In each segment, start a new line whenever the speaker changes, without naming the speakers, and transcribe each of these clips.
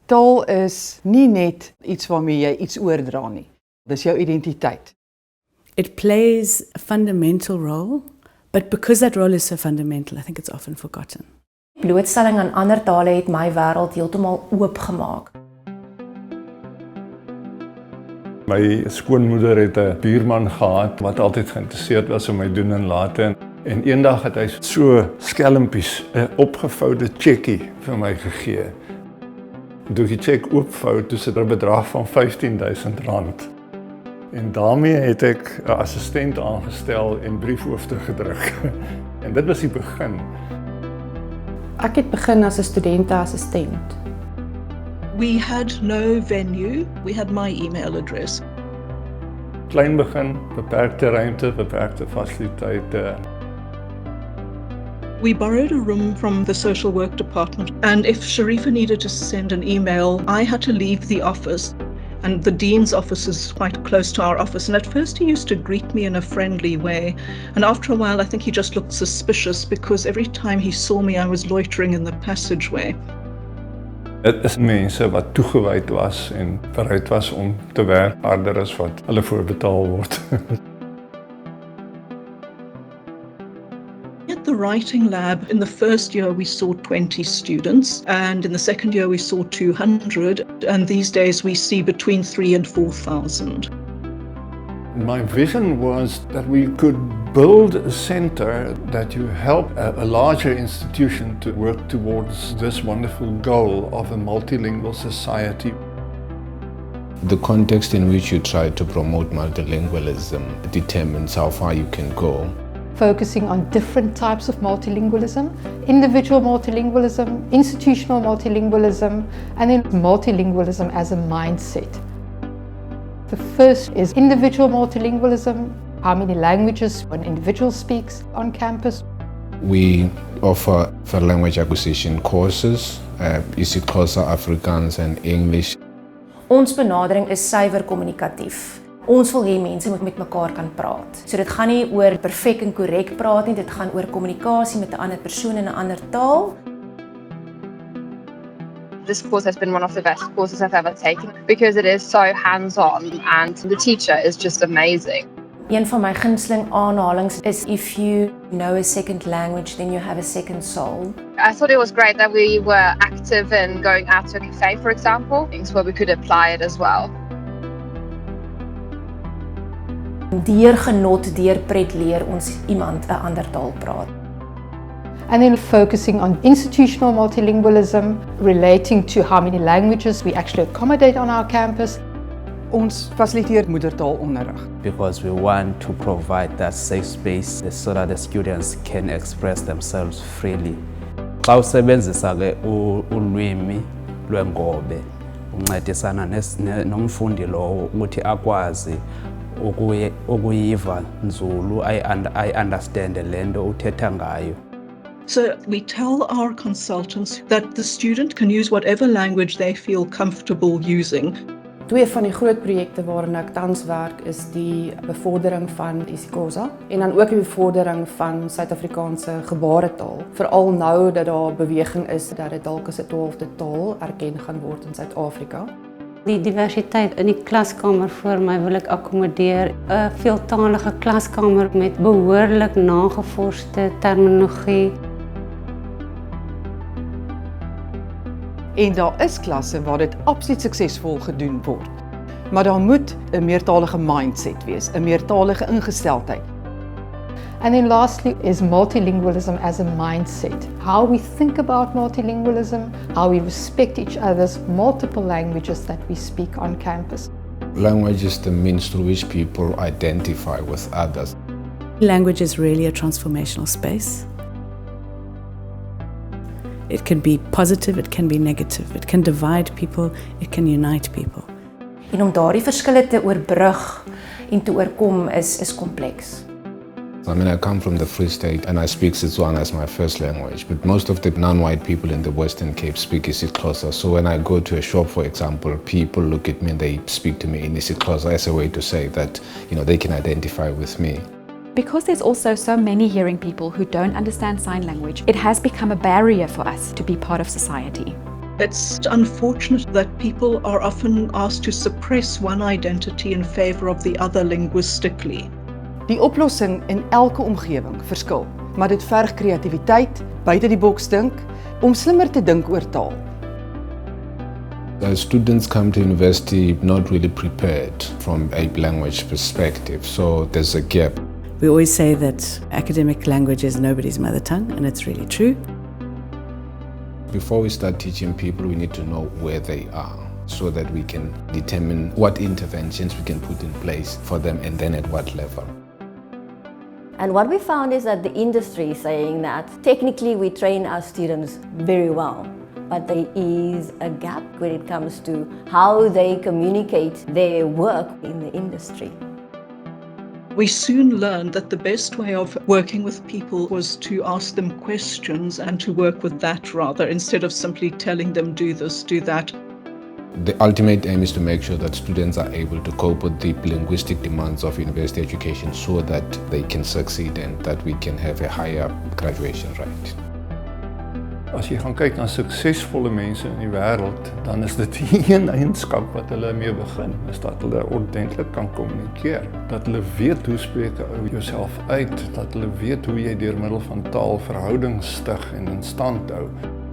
Taal is nie net iets waarmee jy iets oordra nie. Dis jou identiteit.
It plays a fundamental role, but because that role is so fundamental, I think it's often forgotten.
Blootstelling aan ander tale het my wêreld heeltemal oopgemaak.
My skoonmoeder het 'n buurman gehad wat altyd geïnteresseerd was in my doen en late. En eendag het hy so skelmpies 'n opgevoude tjekkie vir my gegee. Toe die tjek oopvou, toe sit 'n bedrag van R15,000. En daarmee het ek 'n assistent aangestel en briefhoofde gedruk. En dit was die begin.
Ek het begin as 'n studente-assistent.
We had no venue, we had my email address.
Klein begin, beperkte ruimte, beperkte fasiliteite.
We borrowed a room from the social work department, and if Sharifa needed to send an email, I had to leave the office. And the dean's office is quite close to our office, and at first he used to greet me in a friendly way, and after a while I think he just looked suspicious because every time he saw me I was loitering in the passageway.
Dit is mense wat toegewyd was en bereid was om te werk harder as wat hulle voorbetaal word.
At the writing lab, in the first year we saw 20 students, and in the second year we saw 200, and these days we see between 3,000 and 4,000.
My vision was that we could build a center that you help a larger institution to work towards this wonderful goal of a multilingual society.
The context in which you try to promote multilingualism determines how far you can go.
Focusing on different types of multilingualism, individual multilingualism, institutional multilingualism, and then multilingualism as a mindset. The first is individual multilingualism, how many languages an individual speaks on campus.
We offer for language acquisition courses, isiXhosa, Afrikaans and English.
Ons benadering is suiwer kommunikatief. Ons wil hê mense moet met mekaar kan praat. So dit gaan nie oor perfek en korrek praat nie, dit gaan oor kommunikasie met 'n ander persoon in 'n ander taal.
This course has been one of the best courses I've ever taken because it is so hands-on and the teacher is just amazing.
Een van my gunsteling aanhalings is if you know a second language, then you have a second soul.
I thought it was great that we were active in going out to a cafe, for example, things where we could apply it as well.
Deur genot, deur pret leer ons iemand 'n ander taal praat.
And then focusing on institutional multilingualism, relating to how many languages we actually accommodate on our campus.
Ons fasiliteer moedertaalonderrig.
Because we want to provide that safe space so that the students can express themselves freely. Xa usebenzisa ke ulwimi lwengobe uncedisana nomfundi lowo ukuthi akwazi ukuyiva nzulu I understand lento uthetha ngayo.
So we tell our consultants that the student can use whatever language they feel comfortable using.
Twee van die groot projekte waarin ek tans werk is die bevordering van isiXhosa en dan ook die bevordering van Suid-Afrikaanse gebaretaal. Veral nou dat daar beweging is dat dit dalk as 'n 12de taal erken gaan word in Suid-Afrika.
Die diversiteit in die klaskamer voor my wil ek akkommodeer 'n veeltalige klaskamer met behoorlik nagevorsde terminologie.
En daar is klasse waar dit absoluut suksesvol gedoen word. Maar daar moet 'n meertalige mindset wees, 'n meertalige ingesteldheid.
And then lastly is multilingualism as a mindset. How we think about multilingualism, how we respect each other's multiple languages that we speak on campus.
Language is the means through which people identify with others.
Language is really a transformational space. It can be positive, it can be negative, it can divide people, it can unite people.
En om daardie verskille te oorbrug en te oorkom is kompleks.
I mean, I come from the Free State and I speak Setswana as my first language, but most of the non-white people in the Western Cape speak isiXhosa. So when I go to a shop, for example, people look at me and they speak to me in isiXhosa as a way to say that, they can identify with me.
Because there's also so many hearing people who don't understand sign language, it has become a barrier for us to be part of society.
It's unfortunate that people are often asked to suppress one identity in favor of the other linguistically.
Die oplossing in elke omgewing verskil, maar dit verg kreatiwiteit, buite die boks dink, om slimmer te dink oor taal.
Students come to university not really prepared from a language perspective, so there's a gap.
We always say that academic language is nobody's mother tongue, and it's really true.
Before we start teaching people, we need to know where they are so that we can determine what interventions we can put in place for them and then at what level.
And what we found is that the industry is saying that technically we train our students very well, but there is a gap when it comes to how they communicate their work in the industry.
We soon learned that the best way of working with people was to ask them questions and to work with that rather, instead of simply telling them do this, do that.
The ultimate aim is to make sure that students are able to cope with the linguistic demands of university education so that they can succeed and that we can have a higher graduation rate.
As jy gaan kyk na suksesvolle mense in die wêreld, dan is dit een eienskap wat hulle mee begin, is dat hulle ordentlik kan kommunikeer, dat hulle weet hoe spreek jy jouself uit, dat hulle weet hoe jy deur middel van taal verhoudings stig en in stand hou.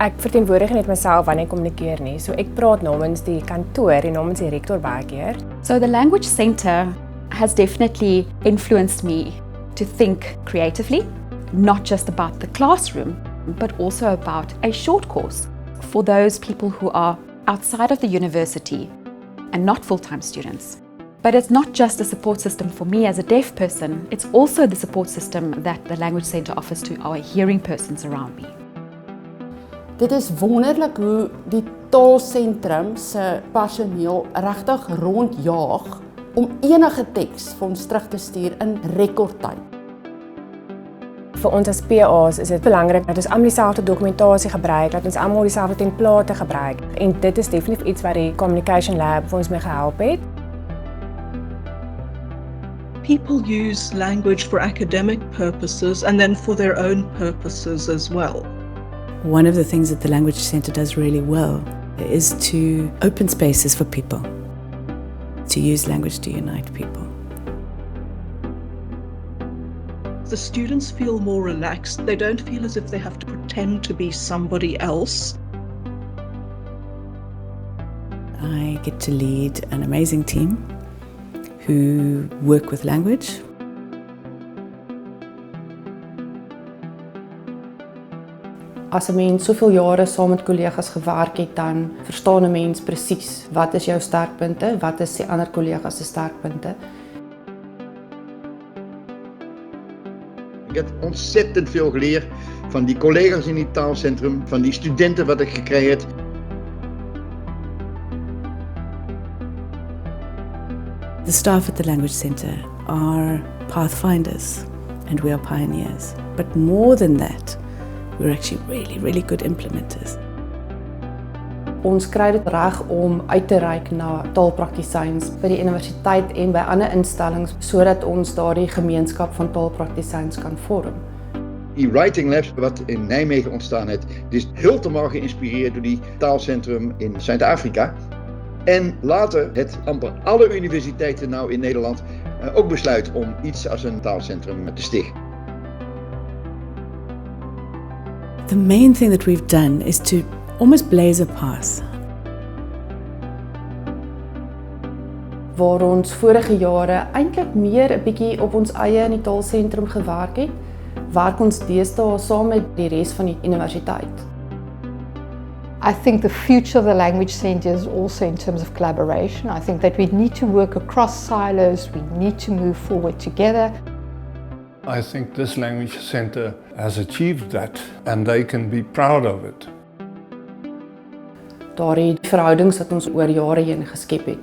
Ek verteenwoordig net myself wanneer ek kommunikeer nie, so ek praat namens die kantoor en namens die rektor baie keer.
So the Language Centre has definitely influenced me to think creatively, not just about the classroom, but also about a short course for those people who are outside of the university and not full-time students. But it's not just a support system for me as a deaf person, it's also the support system that the Language Centre offers to our hearing persons around me.
Dit is wonderlik hoe die taalsentrum se personeel regtig rondjaag om enige teks vir ons terug te stuur in rekordtyd.
Vir ons as PA's is dit belangrik dat ons almal dieselfde dokumentasie gebruik, dat ons almal dieselfde template gebruik. En dit is definitief iets wat die Communication Lab vir ons mee gehelp het.
People use language for academic purposes and then for their own purposes as well.
One of the things that the Language Centre does really well is to open spaces for people, to use language to unite people.
The students feel more relaxed. They don't feel as if they have to pretend to be somebody else.
I get to lead an amazing team who work with language.
As 'n mens soveel jare saam met kollegas gewerk het, dan verstaan 'n mens presies wat is jou sterkpunte, wat is die ander kollegas se sterkpunte.
Ik heb ontzettend veel geleerd van die collega's in het taalcentrum, van die studenten wat ik gekregen heb.
The staff at the Language Centre are pathfinders and we are pioneers. But more than that, we're actually really good implementers.
Ons kry dit reg om uit te reik na taalpraktisyns by die universiteit en by ander instellings sodat ons daardie gemeenskap van taalpraktisyns kan vorm.
Die Writing Labs wat in Nijmegen ontstaan is, is helemaal geïnspireerd door die taalcentrum in Zuid-Afrika. En later het amper alle universiteiten nou in Nederland ook besluit om iets als een taalcentrum te stichten.
The main thing that we've done is to almost blaze a path.
Waar ons vorige jare eintlik meer 'n bietjie op ons eie in die taalsentrum gewerk het, werk ons deesdae saam met die res van die universiteit.
I think the future of the Language Centre is also in terms of collaboration. I think that we need to work across silos, we need to move forward together.
I think this language centre has achieved that and they can be proud of it.
Daardie verhoudings wat ons oor jare heen geskep het,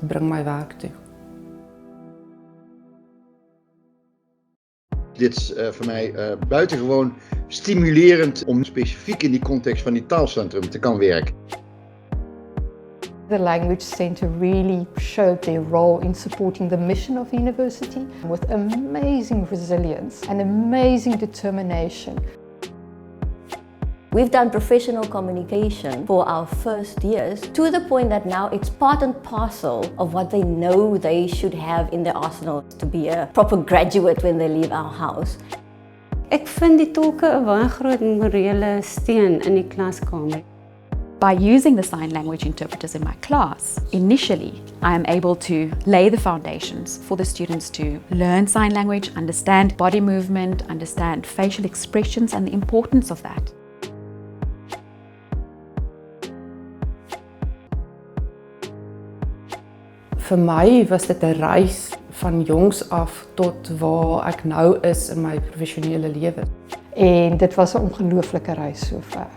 bring my werk toe.
Dit is voor mij buitengewoon stimulerend om specifiek in die context van die taalcentrum te kan werken.
The Language Centre really showed their role in supporting the mission of the university with amazing resilience and amazing determination.
We've done professional communication for our first years to the point that now it's part and parcel of what they know they should have in their arsenal to be a proper graduate when they leave our house.
Ek vind die tolke 'n baie groot morele steun in die klaskamer.
By using the sign language interpreters in my class, initially I am able to lay the foundations for the students to learn sign language, understand body movement, understand facial expressions and the importance of that.
Vir my was dit 'n reis van jongs af tot waar ek nou is in my professionele lewe.
En dit was 'n ongelooflike reis sover.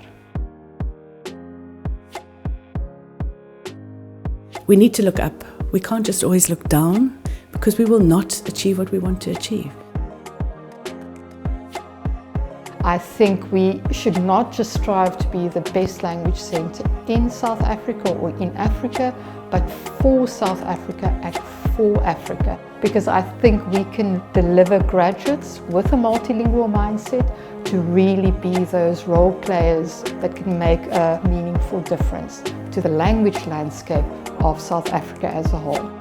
We need to look up. We can't just always look down because we will not achieve what we want to achieve.
I think we should not just strive to be the best language centre in South Africa or in Africa, but for South Africa and for Africa. Because I think we can deliver graduates with a multilingual mindset to really be those role players that can make a meaningful difference to the language landscape of South Africa as a whole.